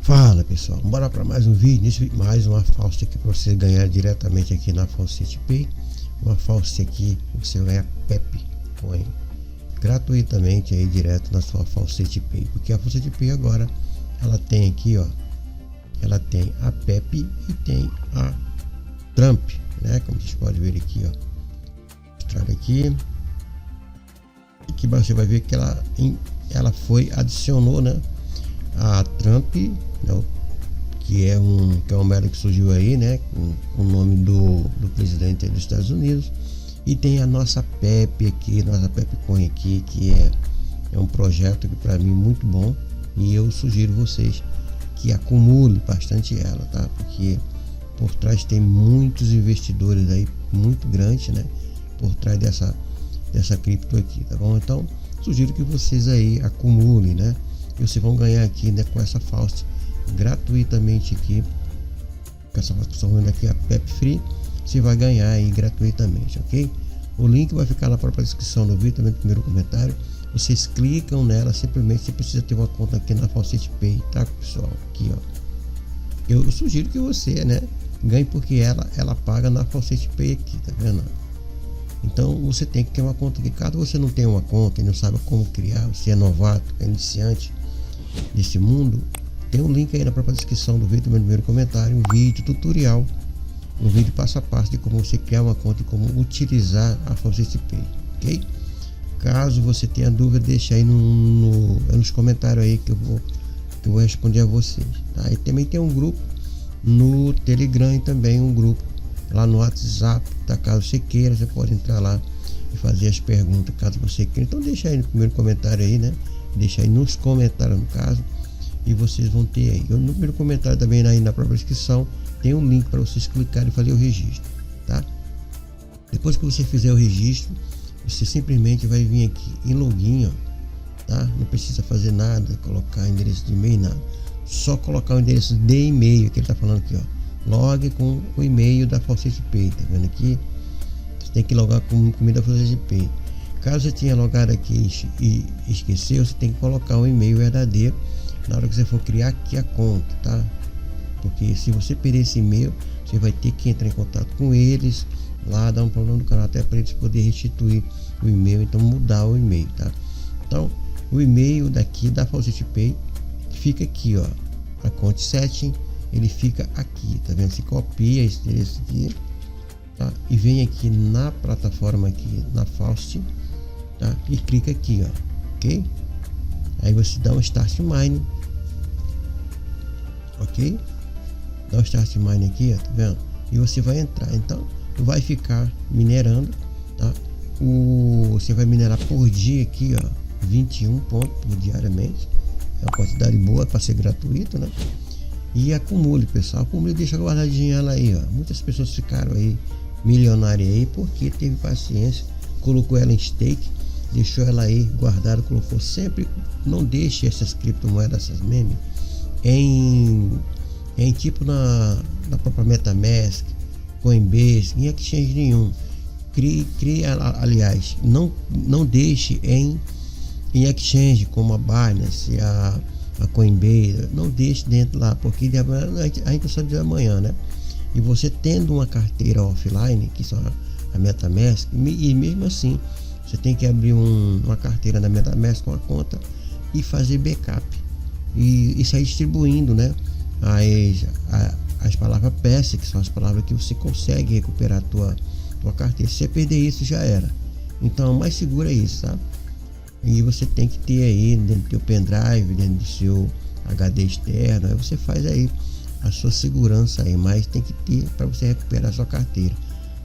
Fala pessoal, bora para mais um vídeo, mais uma falsa aqui para você ganhar diretamente aqui na Faucet Pay. Uma falsa aqui, você ganha Pepe Coin gratuitamente aí direto na sua Faucet Pay, porque a Faucet Pay agora ela tem aqui, ó, ela tem a Pepe e tem a Trump, né? Como vocês podem ver aqui, ó, mostrar aqui, aqui você vai ver que ela adicionou, né, a Trump, né, que é um moeda que surgiu aí, né, com o nome do presidente dos Estados Unidos. E tem a nossa Pepe aqui, nossa Pepe Coin aqui, que é um projeto que para mim muito bom, e eu sugiro vocês que acumule bastante ela, tá? Porque por trás tem muitos investidores aí muito grandes, né, por trás dessa cripto aqui, tá bom? Então sugiro que vocês aí acumulem, né? E vocês vão ganhar aqui, né, com essa falsa gratuitamente aqui, com essa falsa aqui, a Pepe Free, você vai ganhar aí gratuitamente, ok? O link vai ficar na própria descrição do vídeo, também no primeiro comentário. Vocês clicam nela, simplesmente você precisa ter uma conta aqui na Faucet Pay, tá, pessoal? Aqui, ó, eu sugiro que você, né, ganhe, porque ela paga na Faucet Pay aqui, tá vendo? Então você tem que ter uma conta aqui. Caso você não tenha uma conta e não saiba como criar, você é novato, é iniciante desse mundo, tem um link aí na própria descrição do vídeo, no primeiro comentário, um vídeo tutorial, um vídeo passo a passo de como você criar uma conta e como utilizar a Faucet Pay, ok? Caso você tenha dúvida, deixa aí nos comentários aí que eu vou responder a vocês, tá? E também tem um grupo no Telegram e também um grupo lá no WhatsApp, tá? Caso você queira, você pode entrar lá e fazer as perguntas, caso você queira. Então deixa aí no primeiro comentário aí, né? Deixa aí nos comentários, no caso, e vocês vão ter aí. No primeiro comentário também aí na própria descrição tem um link para vocês clicarem e fazer o registro, tá? Depois que você fizer o registro, você simplesmente vai vir aqui em login, ó, tá? Não precisa fazer nada, colocar endereço de e-mail, nada. Só colocar o endereço de e-mail que ele tá falando aqui, ó. Log com o e-mail da Faucet Pay, tá vendo aqui? Você tem que logar com o e-mail da Faucet Pay. Caso você tenha logado aqui e esqueceu, você tem que colocar o e-mail verdadeiro na hora que você for criar aqui a conta, tá? Porque se você perder esse e-mail, você vai ter que entrar em contato com eles lá, dar um problema no canal, até para eles poderem restituir o e-mail, então mudar o e-mail, tá? Então o e-mail daqui da Faucet Pay fica aqui, ó, a conta setting, ele fica aqui, tá vendo? Você copia esse endereço aqui, tá? E vem aqui na plataforma aqui, na Faucet, tá? E clica aqui, ó, ok? Aí você dá um Start Mine, ok? Dá um Start Mine aqui, ó, tá vendo? E você vai entrar, então vai ficar minerando, tá? Você vai minerar por dia aqui, ó, 21 pontos diariamente, é uma quantidade boa para ser gratuito, né? E acumule, pessoal, acumule, deixa guardadinha ela aí, ó. Muitas pessoas ficaram aí milionárias aí porque teve paciência, colocou ela em stake, deixou ela aí guardada, colocou sempre. Não deixe essas criptomoedas, essas memes em tipo na própria MetaMask, Coinbase, em exchange nenhum. Aliás, não deixe em exchange como a Binance, a Coinbase, não deixe dentro lá, porque a gente sabe de amanhã, né? E você tendo uma carteira offline, que são a MetaMask, e mesmo assim você tem que abrir uma carteira da MetaMask com a conta e fazer backup e sair distribuindo, né, as palavras PES, que são as palavras que você consegue recuperar a tua carteira. Se você perder isso, já era. Então mais seguro é isso, tá? E você tem que ter aí dentro do seu pendrive, dentro do seu HD externo, aí você faz aí a sua segurança aí, mas tem que ter para você recuperar a sua carteira,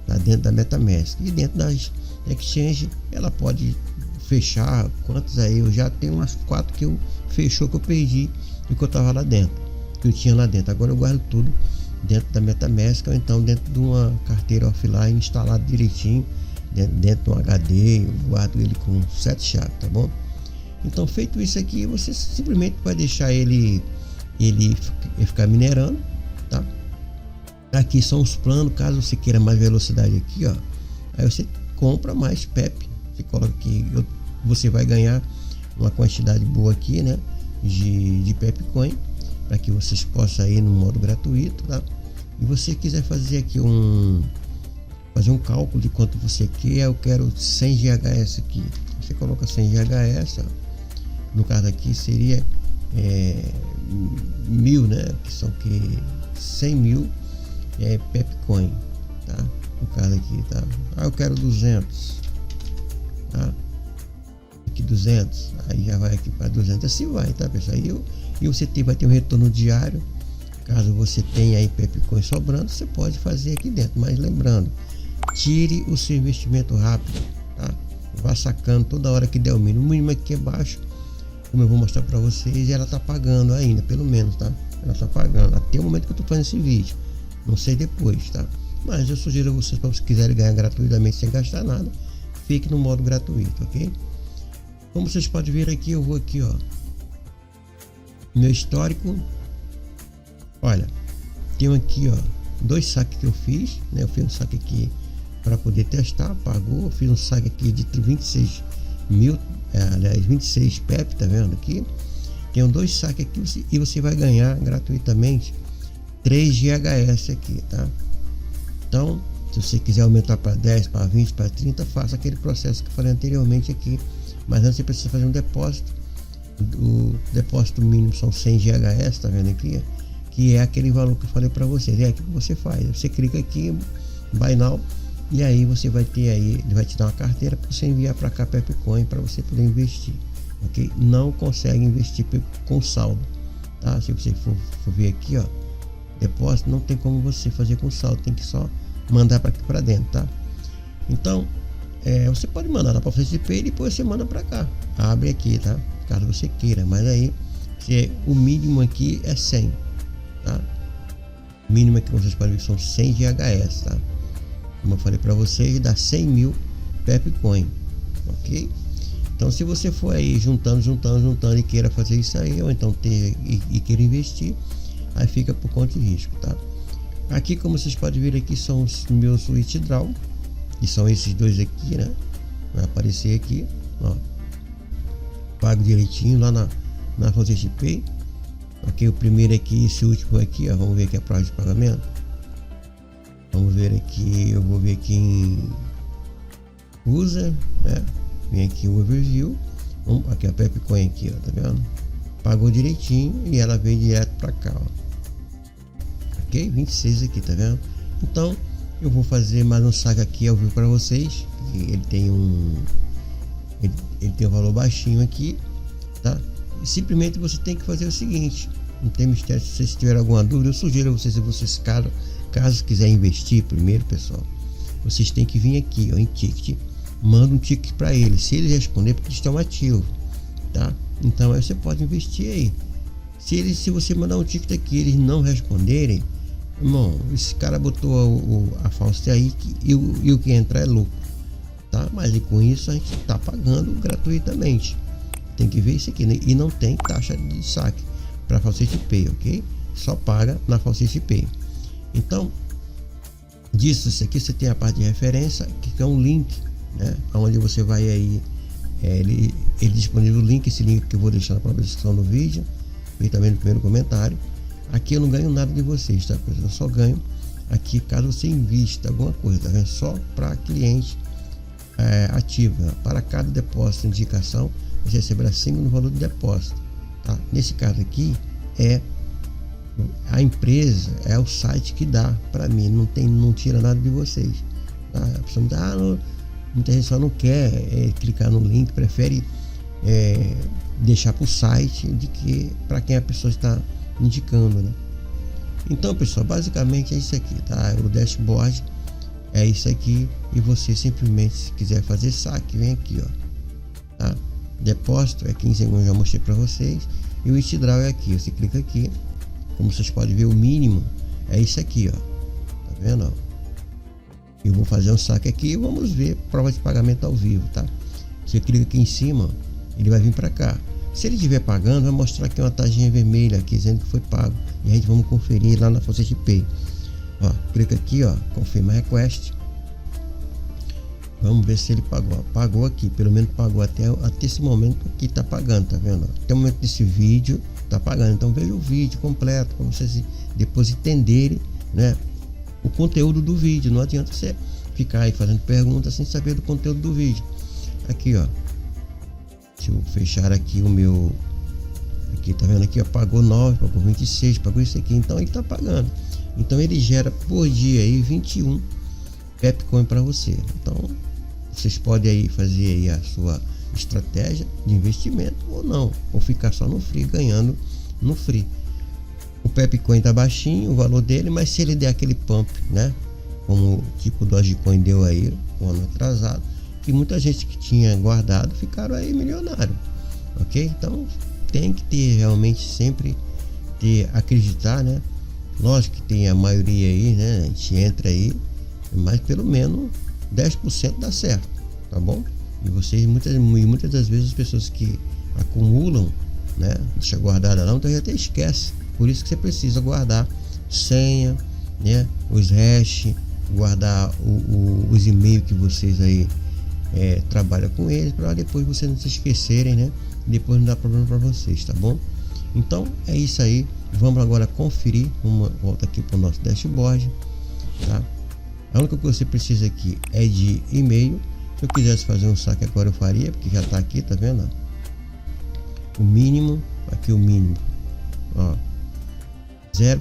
tá? Dentro da MetaMask e dentro das exchange, ela pode fechar. Quantos aí? Eu já tenho umas 4 que eu fechou, que eu perdi do que eu tava lá dentro, que eu tinha lá dentro. Agora eu guardo tudo dentro da MetaMask, ou então dentro de uma carteira offline instalado direitinho dentro de um HD. Eu guardo ele com 7 chaves, tá bom? Então feito isso aqui, você simplesmente vai deixar ele ficar minerando, tá? Aqui são os planos, caso você queira mais velocidade aqui, ó, aí você compra mais Pepe, você coloca aqui, você vai ganhar uma quantidade boa aqui, né, de Pepe Coin, para que vocês possam ir no modo gratuito, tá? E você quiser fazer aqui um cálculo de quanto você quer, eu quero 100 GHz aqui. Você coloca 100 GHz, ó. No caso aqui seria 1000, né? Que são que 100 mil Pepcoin, tá? No caso aqui, tá? Eu quero 200, tá? Aqui 200, aí já vai aqui para 200, assim vai, tá, pessoal? E você vai ter um retorno diário. Caso você tenha aí Pepcoin sobrando, você pode fazer aqui dentro, mas lembrando, tire o seu investimento rápido, tá? Vá sacando toda hora que der o mínimo. O mínimo aqui é baixo, como eu vou mostrar para vocês, e ela tá pagando ainda, pelo menos, tá? Ela tá pagando até o momento que eu tô fazendo esse vídeo, não sei depois, tá? Mas eu sugiro a vocês, para vocês quiserem ganhar gratuitamente sem gastar nada, fique no modo gratuito, ok? Como vocês podem ver aqui, eu vou aqui, ó, meu histórico. Olha, tenho aqui, ó, 2 saques que eu fiz, né? Eu fiz um saque aqui para poder testar, pagou. Eu fiz um saque aqui de 26 mil, aliás, 26 PEP, tá vendo aqui? Tenho 2 saques aqui e você vai ganhar gratuitamente 3 GHz aqui, tá? Então, se você quiser aumentar para 10, para 20, para 30, faça aquele processo que eu falei anteriormente aqui. Mas antes você precisa fazer um depósito. O depósito mínimo são 100 GHz, tá vendo aqui? Que é aquele valor que eu falei para vocês. É aquilo que você faz. Você clica aqui, Buy Now, e aí você vai ter aí, ele vai te dar uma carteira para você enviar para cá Pepcoin para você poder investir, ok? Não consegue investir com saldo, tá? Se você for ver aqui, ó, depósito, não tem como você fazer com saldo, tem que só mandar para aqui para dentro, tá? Então, você pode mandar lá para o FacePay e depois você manda para cá, abre aqui, tá? Caso você queira, mas aí o mínimo aqui é 100, tá? O mínimo aqui vocês podem ver que são 100 GHz, tá? Como eu falei para vocês, dá 100 mil Pepcoin, ok? Então, se você for aí juntando e queira fazer isso aí, ou então ter e queira investir, aí fica por conta de risco, tá? Aqui, como vocês podem ver aqui, são os meus withdraw, que são esses dois aqui, né? Vai aparecer aqui, ó, pago direitinho lá na FacePay. Aqui o primeiro aqui, esse último aqui, ó, vamos ver aqui a prazo de pagamento. Vamos ver aqui, eu vou ver aqui em user, né? Vem aqui o overview, aqui a Pepcoin aqui, ó, tá vendo? Pagou direitinho e ela veio direto para cá, ó. Ok, 26 aqui, tá vendo? Então eu vou fazer mais um saque aqui ao vivo para vocês. Ele tem um valor baixinho aqui, tá? E simplesmente você tem que fazer o seguinte, não tem mistério. Se vocês tiverem alguma dúvida, eu sugiro a vocês, caso quiserem investir primeiro, pessoal, vocês têm que vir aqui, ó, em ticket, manda um ticket para eles. Se eles responder, porque eles estão ativos, tá? Então aí você pode investir aí. Se você mandar um ticket aqui, eles não responderem, irmão, esse cara botou a falsa aí e o que entrar é lucro, tá? Mas e com isso a gente tá pagando gratuitamente. Tem que ver isso aqui, né? E não tem taxa de saque para FacePay, ok? Só paga na FacePay. Então, disso isso aqui você tem a parte de referência, que é um link, né? Onde você vai aí, ele disponível o link, esse link que eu vou deixar na própria descrição do vídeo e também no primeiro comentário. Aqui eu não ganho nada de vocês, tá? Eu só ganho aqui caso você invista alguma coisa, tá vendo? Só para cliente ativo, né? Para cada depósito de indicação você receberá 5 no valor do depósito, tá? Nesse caso aqui a empresa, o site que dá para mim, não tira nada de vocês, tá? A pessoa muita gente só não quer clicar no link, prefere deixar para o site de que para quem a pessoa está indicando, né? Então, pessoal, basicamente é isso aqui, tá? O dashboard é isso aqui, e você simplesmente, se quiser fazer saque, vem aqui, ó, tá? Depósito é 15 segundos, já mostrei para vocês, e o withdraw é aqui, você clica aqui, como vocês podem ver, o mínimo é isso aqui, ó, tá vendo, ó? Eu vou fazer um saque aqui e vamos ver prova de pagamento ao vivo, tá? Você clica aqui em cima, ele vai vir para cá. Se ele estiver pagando, vai mostrar aqui uma taginha vermelha aqui dizendo que foi pago, e a gente vamos conferir lá na FacePay. Ó, clica aqui, ó, confirma request. Vamos ver se ele pagou. Pagou aqui, pelo menos pagou até esse momento aqui, tá pagando, tá vendo? Até o momento desse vídeo tá pagando. Então veja o vídeo completo para vocês depois entenderem, né, o conteúdo do vídeo. Não adianta você ficar aí fazendo perguntas sem saber do conteúdo do vídeo. Aqui, ó, deixa eu fechar aqui o meu, aqui tá vendo aqui, ó, pagou 9, pagou 26, pagou isso aqui. Então ele tá pagando. Então ele gera por dia aí 21 Pepcoin para você. Então vocês podem aí fazer aí a sua estratégia de investimento ou não, ou ficar só no free, ganhando no free. O Pepcoin tá baixinho o valor dele, mas se ele der aquele pump, né, como tipo o Dogecoin deu aí um ano atrasado, que muita gente que tinha guardado ficaram aí milionário, ok? Então tem que ter realmente sempre acreditar, né? Lógico que tem a maioria aí, né, a gente entra aí, mas pelo menos 10% dá certo, tá bom? E vocês, muitas das vezes as pessoas que acumulam, né, deixa guardada lá, então já até esquece. Por isso que você precisa guardar senha, né, os hash, guardar os e-mails que vocês aí trabalham com eles, para depois vocês não se esquecerem, né? Depois não dá problema para vocês, tá bom? Então é isso aí. Vamos agora conferir. Volta aqui para o nosso dashboard, tá? A única coisa que você precisa aqui é de e-mail. Se eu quisesse fazer um saque agora eu faria, porque já está aqui, tá vendo? O mínimo, aqui o mínimo, ó, 0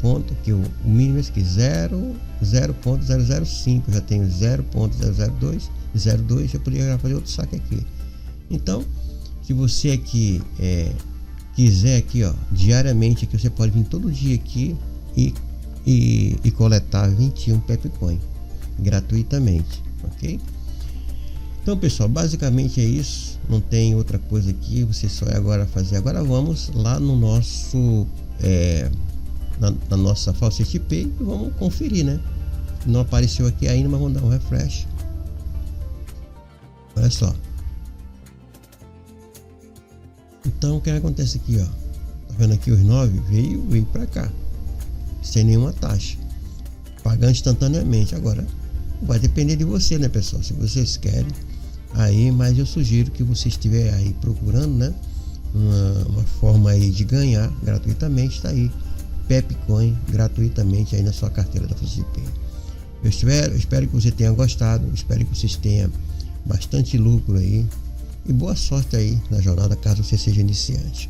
ponto, aqui o mínimo é esse aqui, 0.005, já tenho 0.002, 02, eu poderia fazer outro saque aqui. Então, se você aqui quiser aqui, ó, diariamente aqui, você pode vir todo dia aqui e coletar 21 Pepcoin gratuitamente, ok? Então pessoal, basicamente é isso, não tem outra coisa aqui, você só agora fazer. Agora vamos lá no nosso na nossa Faucet Pay e vamos conferir, né? Não apareceu aqui ainda, mas vamos dar um refresh. Olha só. Então o que acontece aqui, ó, tá vendo aqui os 9 veio para cá sem nenhuma taxa, pagando instantaneamente. Agora vai depender de você, né, pessoal? Se vocês querem aí, mas eu sugiro que você estiver aí procurando, né, uma forma aí de ganhar gratuitamente, tá aí Pepcoin gratuitamente aí na sua carteira da Faucet Pay. Eu espero que você tenha gostado, espero que vocês tenham bastante lucro aí e boa sorte aí na jornada, caso você seja iniciante.